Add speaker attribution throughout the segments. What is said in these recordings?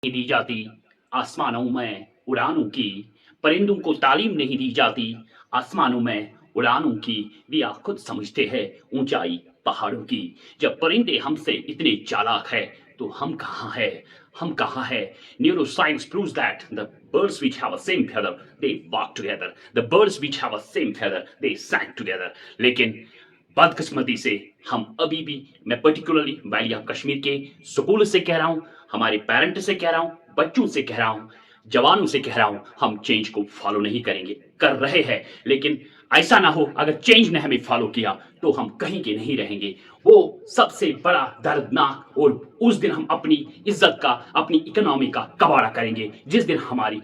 Speaker 1: नहीं दी जाती आसमानों में उड़ानों की, परिंदों को तालीम नहीं दी जाती आसमानों में उड़ानों की। वे खुद समझते हैं ऊंचाई पहाड़ों की। जब परिंदे हमसे इतने चालाक है तो हम कहाँ है, हम कहाँ है। Neuroscience proves that the birds which have a same feather they walk together, the birds which have a same feather they sang together। लेकिन बदकिस्मती से हम अभी भी, मैं पर्टिकुलरली वैली ऑफ कश्मीर के स्कूल से कह रहा हूँ, हमारे पेरेंट से कह रहा हूँ, बच्चों से कह रहा हूँ, जवानों से कह रहा हूँ, हम चेंज को फॉलो नहीं करेंगे। कर रहे हैं, लेकिन ऐसा ना हो अगर चेंज ने हमें फॉलो किया तो हम कहीं के नहीं रहेंगे। वो सबसे बड़ा दर्दनाक, और उस दिन हम अपनी इज्जत का, अपनी इकोनॉमी का कबाड़ा करेंगे जिस दिन हमें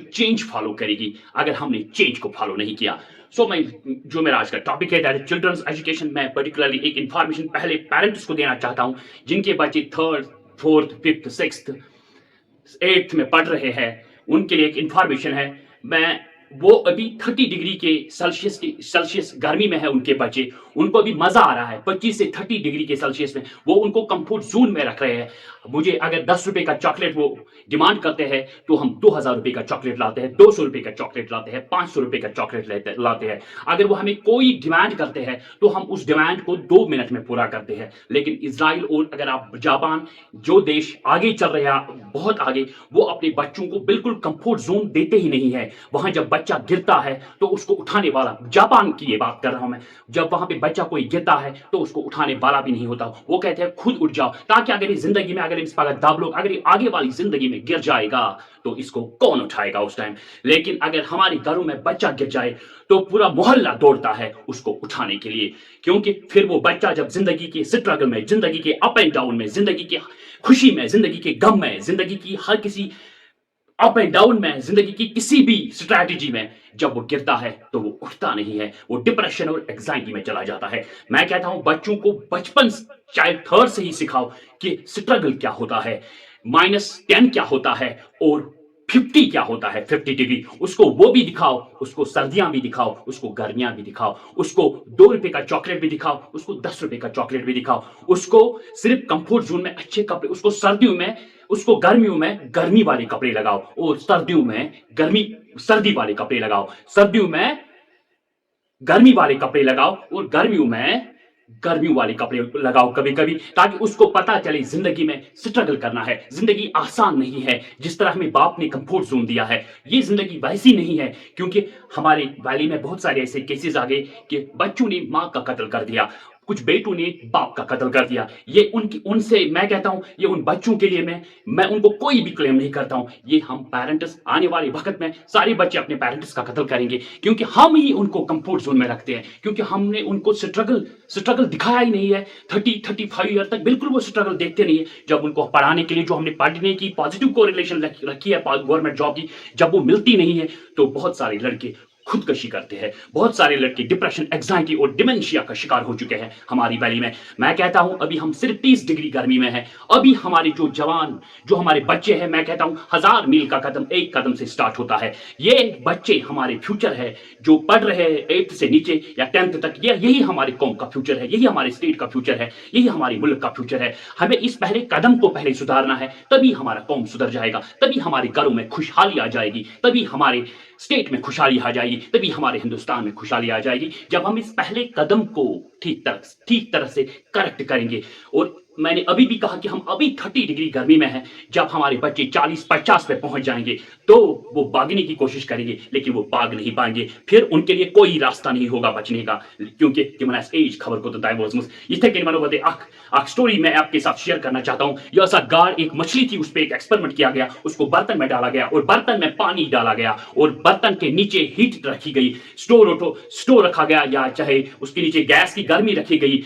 Speaker 1: चेंज फॉलो करेगी अगर हमने चेंज को फॉलो नहीं किया। जो मेरा आज का टॉपिक है दैट चिल्ड्रंस एजुकेशन। मैं पर्टिकुलरली एक इन्फॉर्मेशन पहले पेरेंट्स को देना चाहता हूँ जिनके बच्चे 3rd, 4th, 5th, 6th, 8th में पढ़ रहे हैं। उनके लिए एक इन्फॉर्मेशन है। वो अभी 30 डिग्री के सेल्सियस गर्मी में है उनके बच्चे, उनको अभी मजा आ रहा है। 25 से 30 डिग्री के सेल्सियस में वो उनको कंफर्ट जोन में रख रहे हैं। मुझे अगर 10 रुपए का चॉकलेट वो डिमांड करते हैं तो हम 2000 रुपए का चॉकलेट लाते हैं, 200 रुपए का चॉकलेट लाते हैं, 500 रुपए का चॉकलेट लाते हैं। अगर वो हमें कोई डिमांड करते हैं तो हम उस डिमांड को 2 मिनट में पूरा करते हैं। लेकिन इजराइल और अगर आप जापान, जो देश आगे चल रहे हैं बहुत आगे, वो अपने बच्चों को बिल्कुल कंफर्ट जोन देते ही नहीं है। वहां जब बच्चा गिरता है तो उसको उठाने वाला, जापान की ये बात कर रहा हूं मैं, जब वहां पे बच्चा कोई गिरता है तो उसको उठाने वाला भी नहीं होता। वो कहते हैं खुद उठ जाओ, ताकि अगर इस जिंदगी में, अगर इस पर दाब लोग, अगर ये आगे वाली जिंदगी में गिर जाएगा तो इसको कौन उठाएगा उस टाइम। लेकिन अगर हमारे घरों में बच्चा गिर जाए तो पूरा मोहल्ला दौड़ता है उसको उठाने के लिए, क्योंकि फिर वो बच्चा जब जिंदगी के स्ट्रगल में, जिंदगी के अप एंड डाउन में, जिंदगी की खुशी में, जिंदगी के गम में, जिंदगी की हर किसी अप एंड डाउन में, जिंदगी की किसी भी स्ट्रैटेजी में जब वो गिरता है तो वो उठता नहीं है, वो डिप्रेशन और एंजाइटी में चला जाता है। मैं कहता हूं बच्चों को बचपन चाहे 3rd से ही सिखाओ कि स्ट्रगल क्या होता है, -10 क्या होता है और 50 क्या होता है, 50 डिग्री। उसको वो भी दिखाओ, उसको सर्दियां भी दिखाओ, उसको गर्मियां भी दिखाओ, उसको 2 रुपए का चॉकलेट भी दिखाओ, उसको 10 रुपए का चॉकलेट भी दिखाओ, उसको सिर्फ कंफर्ट जोन में अच्छे कपड़े, उसको सर्दियों में, उसको गर्मियों में गर्मी वाले कपड़े लगाओ और सर्दियों में सर्दी वाले कपड़े लगाओ, सर्दियों में गर्मी वाले कपड़े लगाओ और गर्मियों में गर्मियों वाले कपड़े लगाओ कभी कभी, ताकि उसको पता चले जिंदगी में स्ट्रगल करना है। जिंदगी आसान नहीं है जिस तरह हमें बाप ने कंफर्ट जोन दिया है, ये जिंदगी वैसी नहीं है। क्योंकि हमारे वैली में बहुत सारे ऐसे केसेस आ गए कि बच्चों ने मां का कत्ल कर दिया, कुछ बेटों ने बाप का कत्ल कर दिया। ये उनसे मैं कहता हूं, ये उन बच्चों के लिए मैं उनको कोई भी क्लेम नहीं करता हूं। ये हम पेरेंट्स आने वाले वक्त में सारे बच्चे अपने पेरेंट्स का कत्ल करेंगे, क्योंकि हम ही उनको कंफर्ट जोन में रखते हैं, क्योंकि हमने उनको स्ट्रगल दिखाया ही नहीं है। 30-35 ईयर तक बिल्कुल वो स्ट्रगल देखते नहीं है। जब उनको पढ़ाने के लिए जो हमने पढ़ने की पॉजिटिव कोरिलेशन रखी है गवर्नमेंट जॉब की, जब वो मिलती नहीं है तो बहुत सारे लड़के खुदकशी करते हैं, बहुत सारे लड़के डिप्रेशन, एंजाइटी और डिमेंशिया का शिकार हो चुके हैं हमारी वैली में। मैं कहता हूं अभी हम सिर्फ 30 डिग्री गर्मी में हैं। अभी हमारे जो जवान, जो हमारे बच्चे हैं, मैं कहता हूं 1000 मील का कदम एक कदम से स्टार्ट होता है। ये बच्चे हमारे फ्यूचर है, जो पढ़ रहे हैं 8th से नीचे या 10th तक, यही हमारे कौम का फ्यूचर है, यही हमारे स्टेट का फ्यूचर है, यही हमारे मुल्क का फ्यूचर है। हमें इस पहले कदम को पहले सुधारना है, तभी हमारा कौम सुधर जाएगा, तभी हमारे घरों में खुशहाली आ जाएगी, तभी हमारे स्टेट में खुशहाली आ जाएगी, तभी हमारे हिंदुस्तान में खुशहाली आ जाएगी, जब हम इस पहले कदम को ठीक तरह से करेक्ट करेंगे। और मैंने अभी भी कहा कि हम अभी 30 डिग्री गर्मी में हैं। जब हमारे बच्चे 40-50 पे पहुंच जाएंगे तो वो भागने की कोशिश करेंगे, लेकिन वो भाग नहीं पाएंगे। फिर उनके लिए कोई रास्ता नहीं होगा बचने का, क्योंकि एज खबर को स्टोरी मैं आपके साथ शेयर करना चाहता हूं। यह ऐसा गाड़ एक मछली थी, उस पर एक एक्सपेरिमेंट किया गया, उसको बर्तन में डाला गया और बर्तन में पानी डाला गया और बर्तन के नीचे हीट रखी गई, स्टोव रखा गया, या चाहे उसके नीचे गैस की गर्मी रखी गई।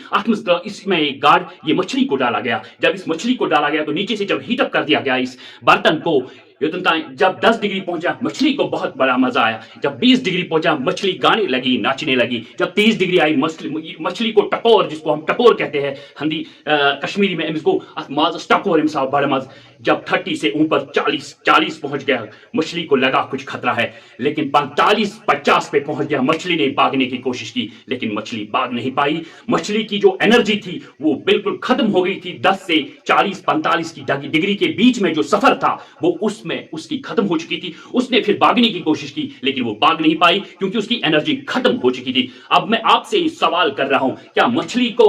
Speaker 1: इसमें एक गाड़, ये मछली को डाला गया। जब इस मछली को डाला गया तो नीचे से जब हीटअप कर दिया गया इस बर्तन को, योतन ताई जब 10 डिग्री पहुंचा मछली को बहुत बड़ा मजा आया, जब 20 डिग्री पहुंचा मछली गाने लगी, नाचने लगी, जब 30 डिग्री आई मछली को टपोर, जिसको हम टपोर कहते हैं हिंदी कश्मीरी में, इसको माज टपोर इंसान बड़ा मज, जब 30 से ऊपर 40 पहुंच गया मछली को लगा कुछ खतरा है, लेकिन 45-50 पे पहुंच गया, मछली ने भागने की कोशिश की लेकिन मछली भाग नहीं पाई। मछली की जो एनर्जी थी वो बिल्कुल खत्म हो गई थी। 10 से 40-45 की डिग्री के बीच में जो सफर था वो उसमें उसकी खत्म हो चुकी थी। उसने फिर भागने की कोशिश की लेकिन वो भाग नहीं पाई क्योंकि उसकी एनर्जी खत्म हो चुकी थी। अब मैं आपसे सवाल कर रहा हूं, क्या मछली को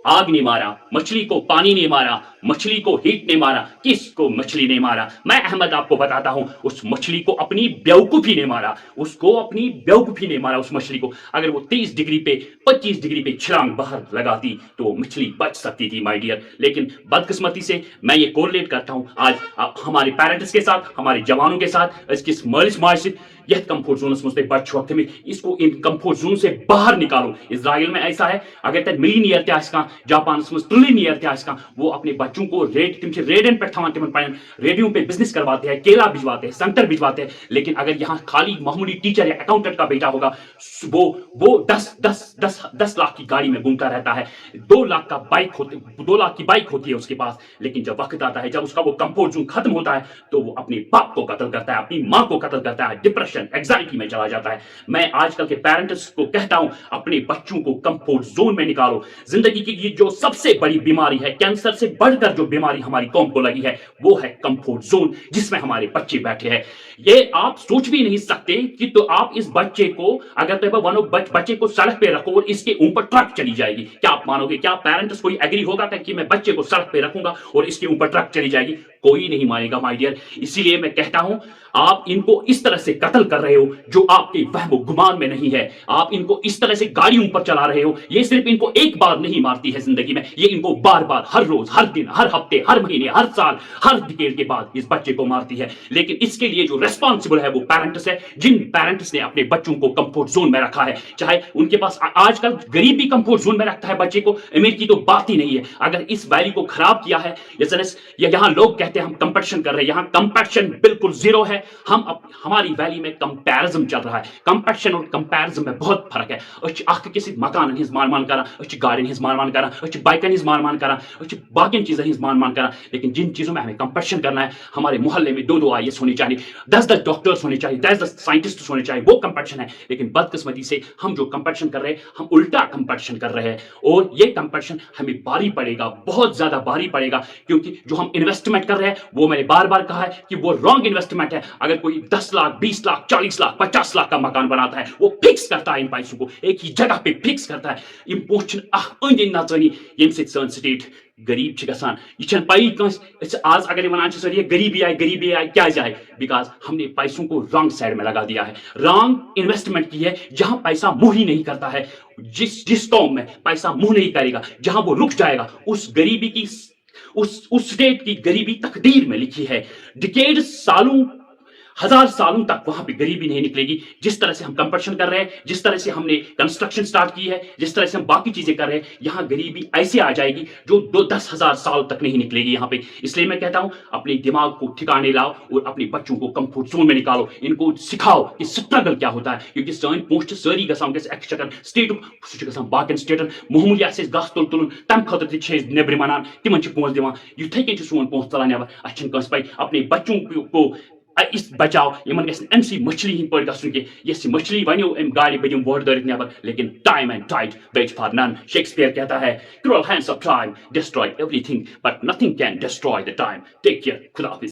Speaker 1: आग ने मारा, मछली को पानी ने मारा, मछली को हीट ने मारा, किसको मछली ने मारा? मैं अहमद आपको बताता हूं, उस मछली को अपनी बेवकूफी ने मारा, उसको अपनी बेवकूफी ने मारा उस मछली को। अगर वो 30 डिग्री पे 25 डिग्री पे छलांग बाहर लगाती तो मछली बच सकती थी माय डियर। लेकिन बदकिस्मती से मैं ये कोरिलेट करता हूं आज हमारे पेरेंट्स के साथ, हमारे जवानों के साथ, इसकी मर्ज मार्च यह कंफर्ट जोन मुझे बच वक्त में इसको इन कंफर्ट जोन से बाहर निकालो। इजराइल में ऐसा है, अगर तक मिलीनियर त्या जापान ट्रिलियनियर त्या वो अपने बच्चों को रेडियन पे रेडियो पे बिजनेस करवाते हैं, केला भिजवाते हैं, संतर भिजवाते हैं, लेकिन अगर यहाँ खाली मामूली टीचर या अकाउंटेंट का बेटा होगा वो 10 लाख की गाड़ी में घूमता रहता है, 2 लाख की बाइक होती है उसके पास, लेकिन जब वक्त आता है, जब उसका वो कंफर्ट जोन खत्म होता है तो वो अपने बाप को कत्ल करता है, अपनी माँ को कत्ल करता है, डिप्रेशन एंजाइटी में चला जाता है। मैं आजकल के पेरेंट्स को कहता हूं, अपने बच्चों को कंफर्ट जोन में निकालो। जिंदगी की ये जो सबसे बड़ी बीमारी है, कैंसर से बढ़कर जो बीमारी हमारी कौम को लगी है वो है कंफर्ट जोन, जिसमें हमारे बच्चे बैठे हैं। ये आप सोच भी नहीं सकते कि तो आप इस बच्चे को अगर तो बच्चे को सड़क पे रखो और इसके ऊपर ट्रक चली जाएगी, क्या आप मानोगे? क्या पेरेंट्स कोई एग्री होगा कि मैं बच्चे को सड़क पे रखूंगा और इसके ऊपर ट्रक चली जाएगी? कोई नहीं मानेगा माय डियर। इसीलिए मैं कहता हूं, आप इनको इस तरह से कत्ल कर रहे हो जो आपके वहम गुमान में नहीं है। आप इनको इस तरह से गाड़ियों पर चला रहे हो। ये सिर्फ इनको एक बार नहीं मारती है जिंदगी में, ये इनको बार बार, हर रोज, हर दिन, हर हफ्ते, हर महीने, हर साल, हर डिकेड के बाद इस बच्चे को मारती है। लेकिन इसके लिए जो रेस्पॉन्सिबल है वो पेरेंट्स है, जिन पेरेंट्स ने अपने बच्चों को कंफर्ट जोन में रखा है। चाहे उनके पास आजकल गरीब भी कंफर्ट जोन में रखता है बच्चे को, अमीर की तो बात ही नहीं है। अगर इस वैल्यू को खराब किया है, यहाँ लोग कहते हैं हम कंपैरिजन कर रहे हैं, यहाँ कंपैरिजन बिल्कुल जीरो है। हमारी वैली में कंपैरिजन चल रहा है। कंपैरिजन और कंपैरिजन में बहुत फर्क है। अख किसी मकान हिज मान करा, गाड़ियां हिज मान करा, बाइकन हिज मान करा, बाकी चीजें हिज मान करा, लेकिन जिन चीजों में हमें कंपैरिजन करना है, हमारे मोहल्ले में 2 IAS होनी चाहिए, 10 डॉक्टर्स होने चाहिए, 10 साइंटिस्ट होने चाहिए, वो कंपैरिजन है। लेकिन बदकिस्मती से हम जो कंपैरिजन कर रहे हैं, हम उल्टा कंपैरिजन कर रहे हैं, और ये कंपैरिजन हमें भारी पड़ेगा, बहुत ज्यादा भारी पड़ेगा, क्योंकि जो हम इन्वेस्टमेंट कर रहे हैं वो मैंने बार बार कहा है कि वो रॉन्ग इन्वेस्टमेंट है। अगर कोई 10 लाख, 20 लाख, 40 लाख, 50 लाख का मकान बनाता है, वो फिक्स करता है इन पैसों को, एक ही जगह पे फिक्स करता है। यम पोच नचनी यम सन स्टेट गरीब गसान, यह पाई कंस आज अगर वन ये गरीबी आई क्या जाए, बिकॉज हमने पैसों को रॉन्ग साइड में लगा दिया है, रॉन्ग इन्वेस्टमेंट की है, जहां पैसा मुंह ही नहीं करता है। जिस कौम में पैसा मुंह नहीं करेगा, जहां वो रुक जाएगा, उस गरीबी की उस स्टेट की गरीबी तकदीर में लिखी है। डिकेड सालों, 1000 सालों तक वहां पे गरीबी नहीं निकलेगी। जिस तरह से हम कंपटीशन कर रहे हैं, जिस तरह से हमने कंस्ट्रक्शन स्टार्ट की है, जिस तरह से हम बाकी चीजें कर रहे हैं, यहां गरीबी ऐसे आ जाएगी जो 10,000 साल तक नहीं निकलेगी यहां पे। इसलिए मैं कहता हूं, अपने दिमाग को ठिकाने लाओ और अपने बच्चों को कंफर्ट जोन में निकालो, इनको सिखाओ कि स्ट्रगल क्या होता है। क्योंकि सन पोस्ट सारी गसान स्टेट बाकी स्टेटन मामूली गस तुल तम खतर नेबर मनान, तिमन पोस दिवान, युथे कन सोन पोस चलान नबर। अच्छे कंस पे अपने बच्चों को इस बचाओ, यमन गसी मछली हिंद पे गसन कि यस मछली वनो अम गाड़ी बदिम बोर्ड दरित नबर, लेकिन time and tide wait for none. Shakespeare कहता है, cruel hands of time destroy everything but nothing can destroy the time. Take care, खुदा हाफिज।